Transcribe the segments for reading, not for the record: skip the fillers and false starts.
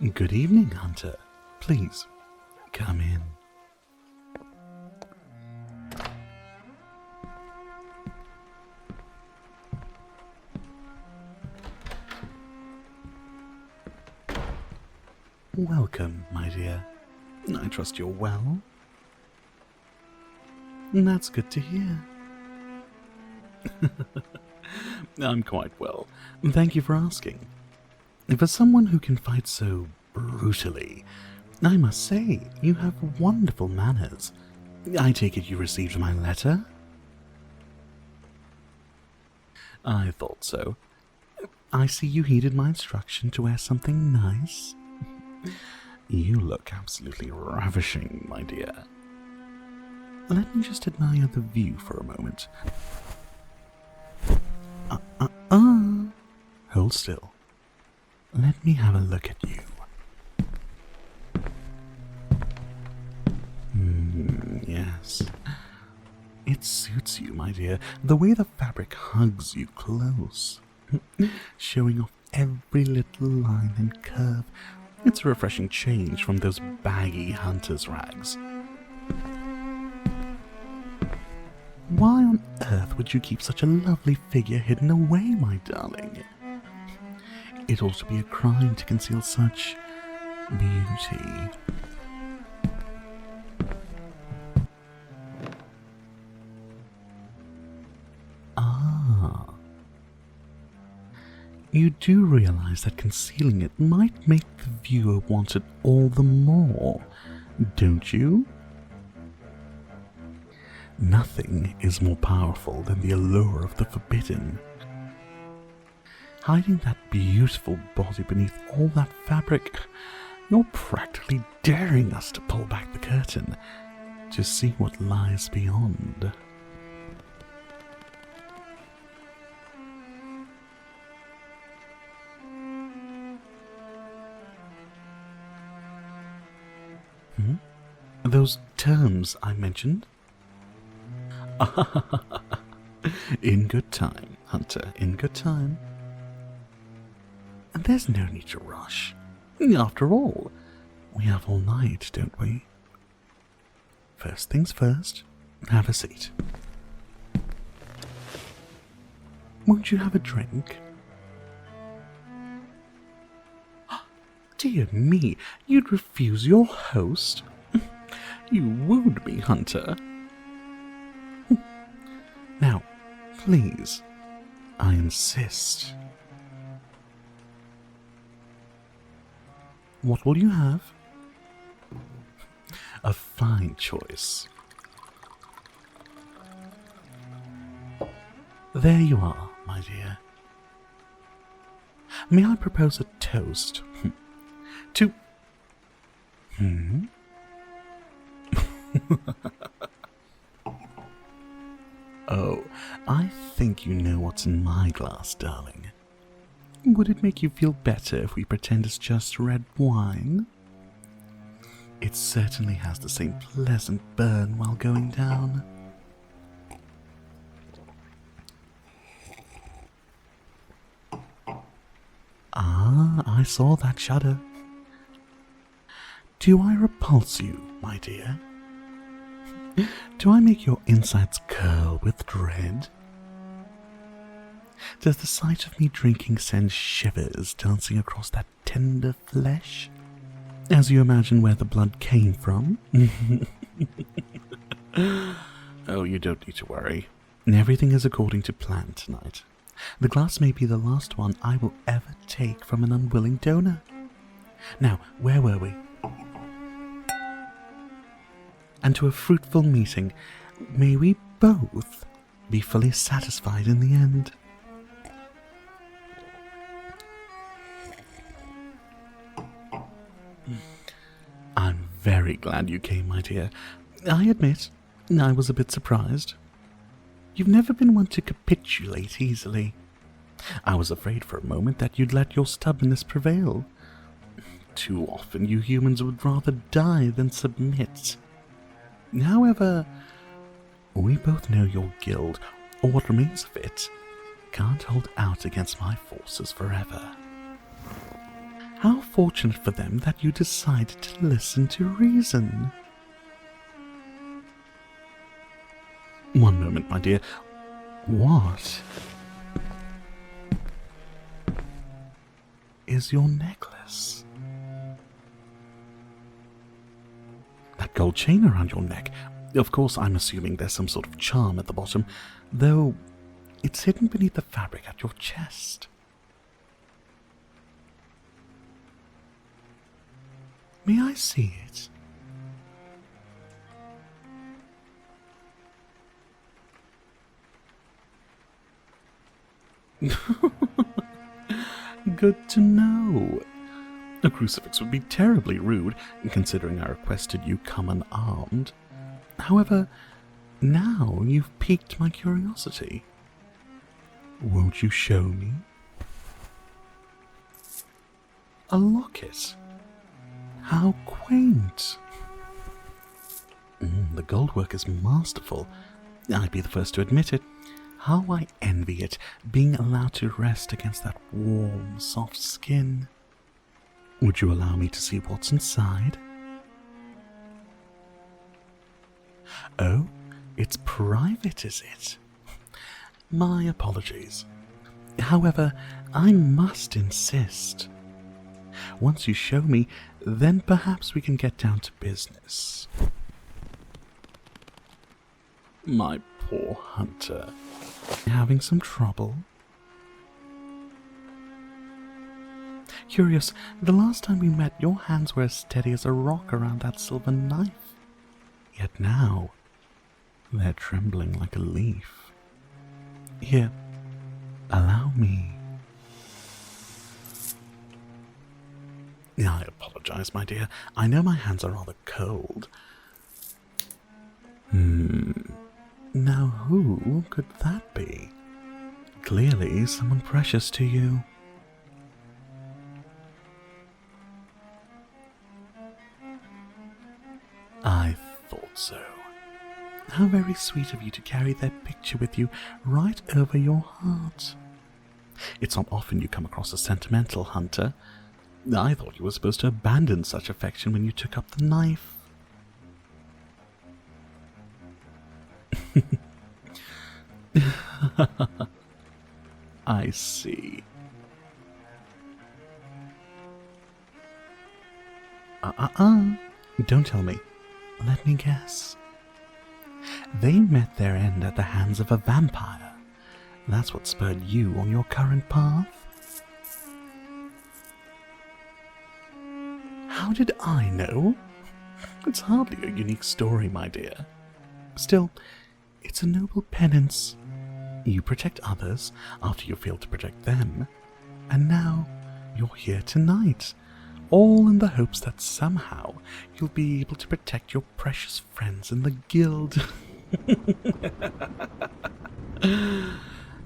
Good evening, Hunter. Please, come in. Welcome, my dear. I trust you're well. That's good to hear. I'm quite well. Thank you for asking. For someone who can fight so brutally, I must say you have wonderful manners. I take it you received my letter? I thought so. I see you heeded my instruction to wear something nice. You look absolutely ravishing, my dear. Let me just admire the view for a moment. Hold still. Let me have a look at you. Yes. It suits you, my dear, the way the fabric hugs you close, showing off every little line and curve. It's a refreshing change from those baggy hunter's rags. Why on earth would you keep such a lovely figure hidden away, my darling? It ought to be a crime to conceal such beauty. You do realize that concealing it might make the viewer want it all the more, don't you? Nothing is more powerful than the allure of the forbidden. Hiding that beautiful body beneath all that fabric, you're practically daring us to pull back the curtain to see what lies beyond. Those terms I mentioned? In good time, Hunter, in good time. And there's no need to rush. After all, we have all night, don't we? First things first, have a seat. Won't you have a drink? Dear me, you'd refuse your host? You wooed me, Hunter. Now, please, I insist. What will you have? A fine choice. There you are, my dear. May I propose a toast? To... Oh, I think you know what's in my glass, darling. Would it make you feel better if we pretend it's just red wine? It certainly has the same pleasant burn while going down. Ah, I saw that shudder. Do I repulse you, my dear? Do I make your insides curl with dread? Does the sight of me drinking send shivers dancing across that tender flesh, as you imagine where the blood came from? Oh, you don't need to worry. Everything is according to plan tonight. The glass may be the last one I will ever take from an unwilling donor. Now, where were we? And to a fruitful meeting, may we both be fully satisfied in the end. I'm very glad you came, my dear. I admit, I was a bit surprised. You've never been one to capitulate easily. I was afraid for a moment that you'd let your stubbornness prevail. Too often you humans would rather die than submit. However, we both know your guild, or what remains of it, can't hold out against my forces forever. How fortunate for them that you decided to listen to reason. One moment, my dear. What is your necklace? That gold chain around your neck. Of course, I'm assuming there's some sort of charm at the bottom, though it's hidden beneath the fabric at your chest. May I see it? Good to know. A crucifix would be terribly rude, considering I requested you come unarmed. However, now you've piqued my curiosity. Won't you show me? A locket. How quaint. The goldwork is masterful. I'd be the first to admit it. How I envy it, being allowed to rest against that warm, soft skin. Would you allow me to see what's inside? Oh, it's private, is it? My apologies. However, I must insist. Once you show me, then perhaps we can get down to business. My poor hunter. Having some trouble? Curious, the last time we met, your hands were as steady as a rock around that silver knife. Yet now, they're trembling like a leaf. Here, allow me. I apologize, my dear. I know my hands are rather cold. Now who could that be? Clearly someone precious to you. I thought so. How very sweet of you to carry their picture with you right over your heart. It's not often you come across a sentimental hunter. I thought you were supposed to abandon such affection when you took up the knife. I see. Don't tell me. Let me guess. They met their end at the hands of a vampire. That's what spurred you on your current path? How did I know? It's hardly a unique story, my dear. Still, it's a noble penance. You protect others after you fail to protect them, and now you're here tonight, all in the hopes that somehow you'll be able to protect your precious friends in the guild.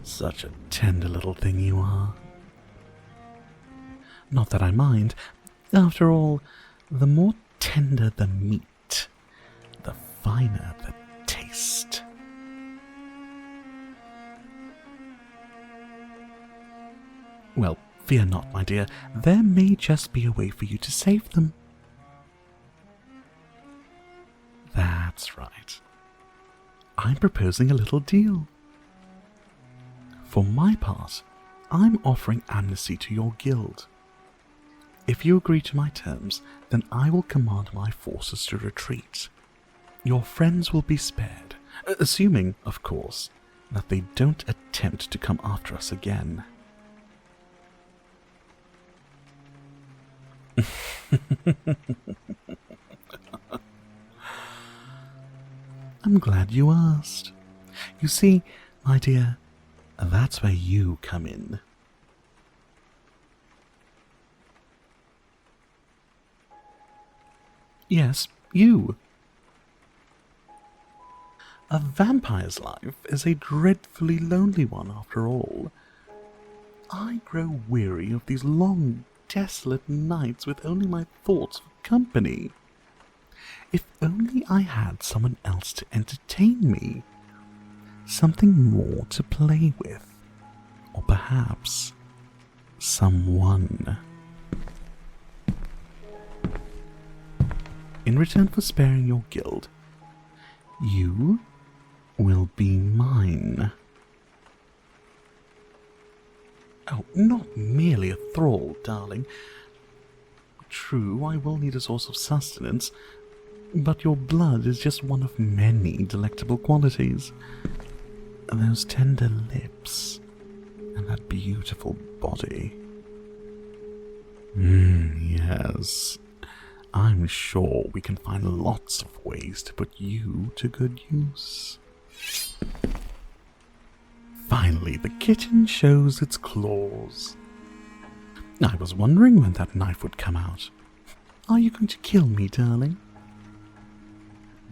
Such a tender little thing you are. Not that I mind. After all, the more tender the meat, the finer the taste. Well, fear not, my dear. There may just be a way for you to save them. That's right. I'm proposing a little deal. For my part, I'm offering amnesty to your guild. If you agree to my terms, then I will command my forces to retreat. Your friends will be spared, assuming, of course, that they don't attempt to come after us again. I'm glad you asked. You see, my dear, that's where you come in. Yes, you. A vampire's life is a dreadfully lonely one after all. I grow weary of these long, desolate nights with only my thoughts for company. If only I had someone else to entertain me, something more to play with, or perhaps someone. in return for sparing your guild, you will be mine. Oh, not merely a thrall, darling. True, I will need a source of sustenance, but your blood is just one of many delectable qualities. Those tender lips and that beautiful body. Yes. I'm sure we can find lots of ways to put you to good use. Finally, the kitten shows its claws. I was wondering when that knife would come out. Are you going to kill me, darling?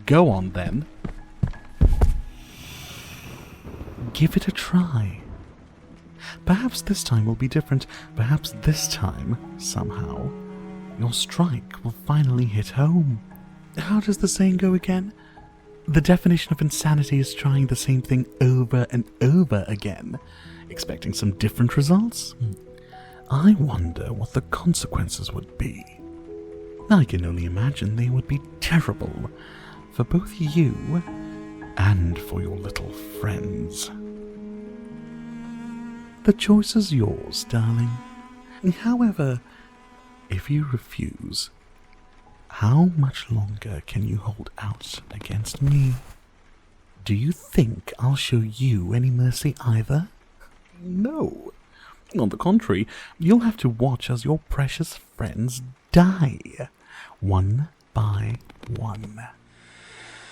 Go on, then. Give it a try. Perhaps this time will be different. Perhaps this time, somehow, your strike will finally hit home. How does the saying go again? The definition of insanity is trying the same thing over and over again, expecting some different results. I wonder what the consequences would be. I can only imagine they would be terrible for both you and for your little friends. The choice is yours, darling. However, if you refuse, how much longer can you hold out against me? Do you think I'll show you any mercy either? No. On the contrary, you'll have to watch as your precious friends die, one by one.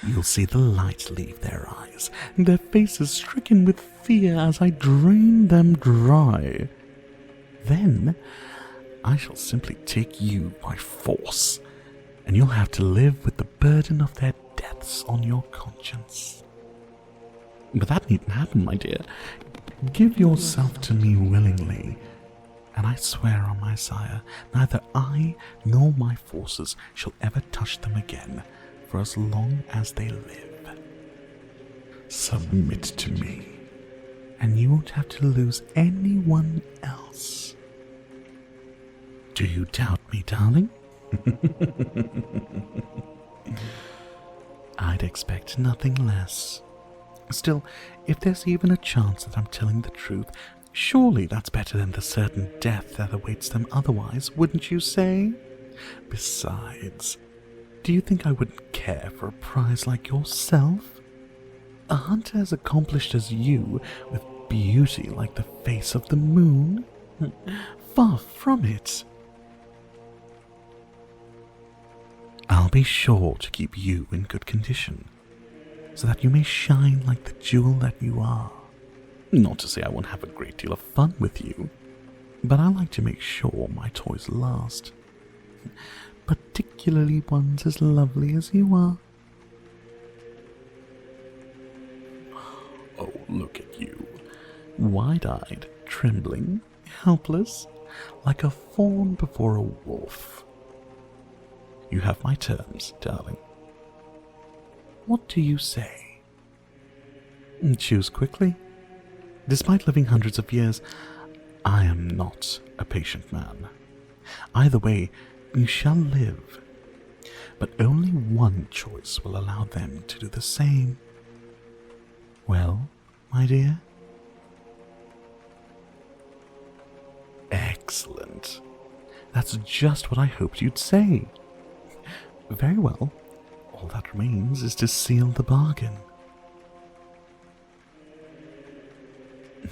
You'll see the light leave their eyes, their faces stricken with fear as I drain them dry. Then I shall simply take you by force, and you'll have to live with the burden of their deaths on your conscience. But that needn't happen, my dear. Give yourself to me willingly, and I swear on my sire, neither I nor my forces shall ever touch them again for as long as they live. Submit to me, and you won't have to lose anyone else. Do you doubt me, darling? I'd expect nothing less. Still, if there's even a chance that I'm telling the truth, surely that's better than the certain death that awaits them otherwise, wouldn't you say? Besides, do you think I wouldn't care for a prize like yourself? A hunter as accomplished as you, with beauty like the face of the moon? Far from it. I'll be sure to keep you in good condition, so that you may shine like the jewel that you are. Not to say I won't have a great deal of fun with you, but I like to make sure my toys last. Particularly ones as lovely as you are. Oh, look at you. Wide-eyed, trembling, helpless, like a fawn before a wolf. You have my terms, darling. What do you say? Choose quickly. Despite living hundreds of years, I am not a patient man. Either way, you shall live, but only one choice will allow them to do the same. Well, my dear? Excellent. That's just what I hoped you'd say. Very well. All that remains is to seal the bargain.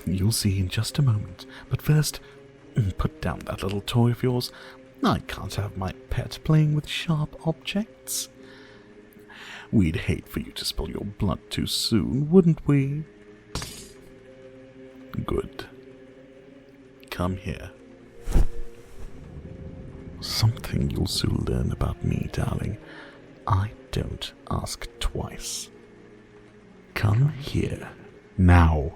You'll see in just a moment, but first, put down that little toy of yours. I can't have my pet playing with sharp objects. We'd hate for you to spill your blood too soon, wouldn't we? Good. Come here. Something you'll soon learn about me, darling. I don't ask twice. Come here, now.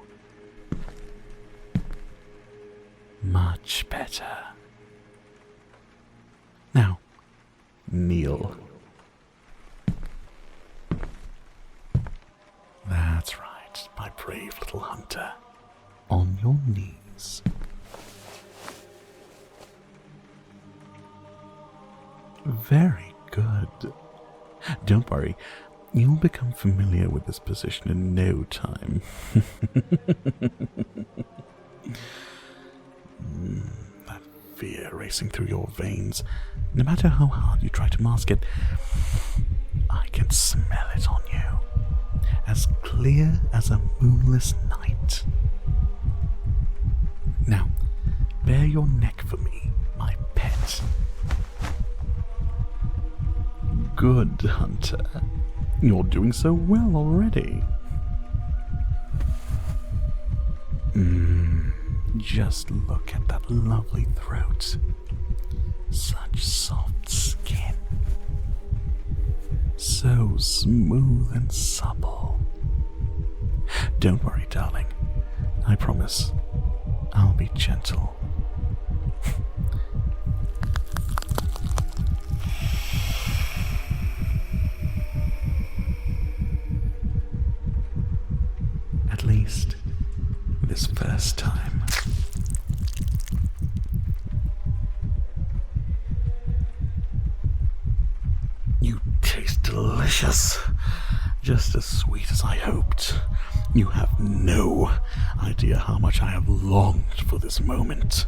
Much better. Now, kneel. That's right, my brave little hunter. On your knees. Very good. Don't worry, you'll become familiar with this position in no time. That fear racing through your veins, no matter how hard you try to mask it, I can smell it on you, as clear as a moonless night. Now, bare your neck for me, my pet. Good, Hunter. You're doing so well already. Just look at that lovely throat. Such soft skin. So smooth and supple. Don't worry, darling. I promise I'll be gentle. At least this first time. You taste delicious. Just as sweet as I hoped. You have no idea how much I have longed for this moment.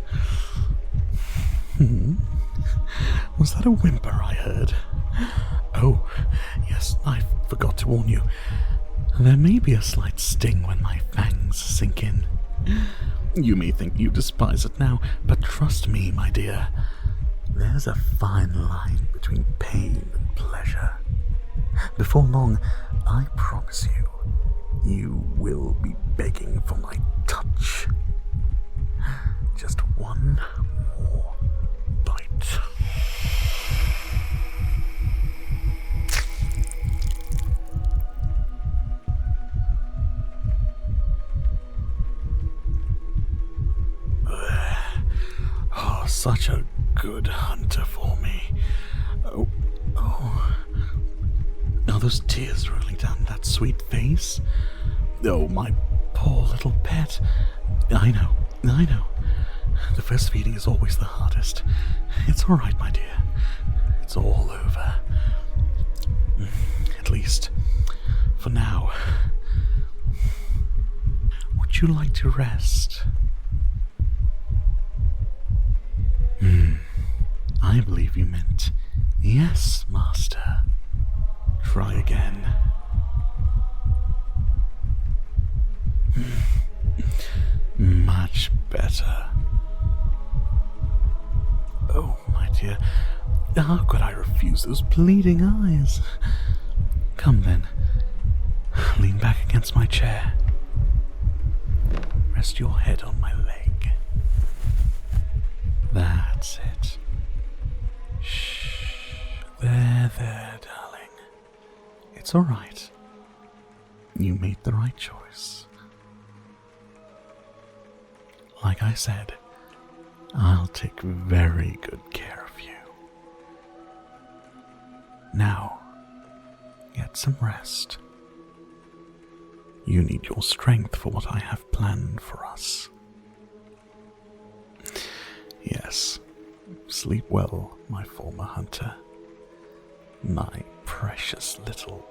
Was that a whimper I heard? Oh, yes, I forgot to warn you. There may be a slight sting when my fangs sink in. You may think you despise it now, but trust me, my dear, there's a fine line between pain and pleasure. Before long, I promise you, you will be begging for my touch. Just one more bite. Oh, such a good hunter for me. Are those tears rolling down that sweet face? Oh, my poor little pet. I know. The first feeding is always the hardest. It's all right, my dear. It's all over. At least, for now. Would you like to rest? I believe you meant, yes, master. Try again. Much better. Oh, my dear, how could I refuse those pleading eyes? Come then, lean back against my chair. Rest your head on my leg. That's it. Shh. There, darling. It's all right. You made the right choice. Like I said, I'll take very good care of you. Now, get some rest. You need your strength for what I have planned for us. Yes, sleep well, my former hunter. My precious little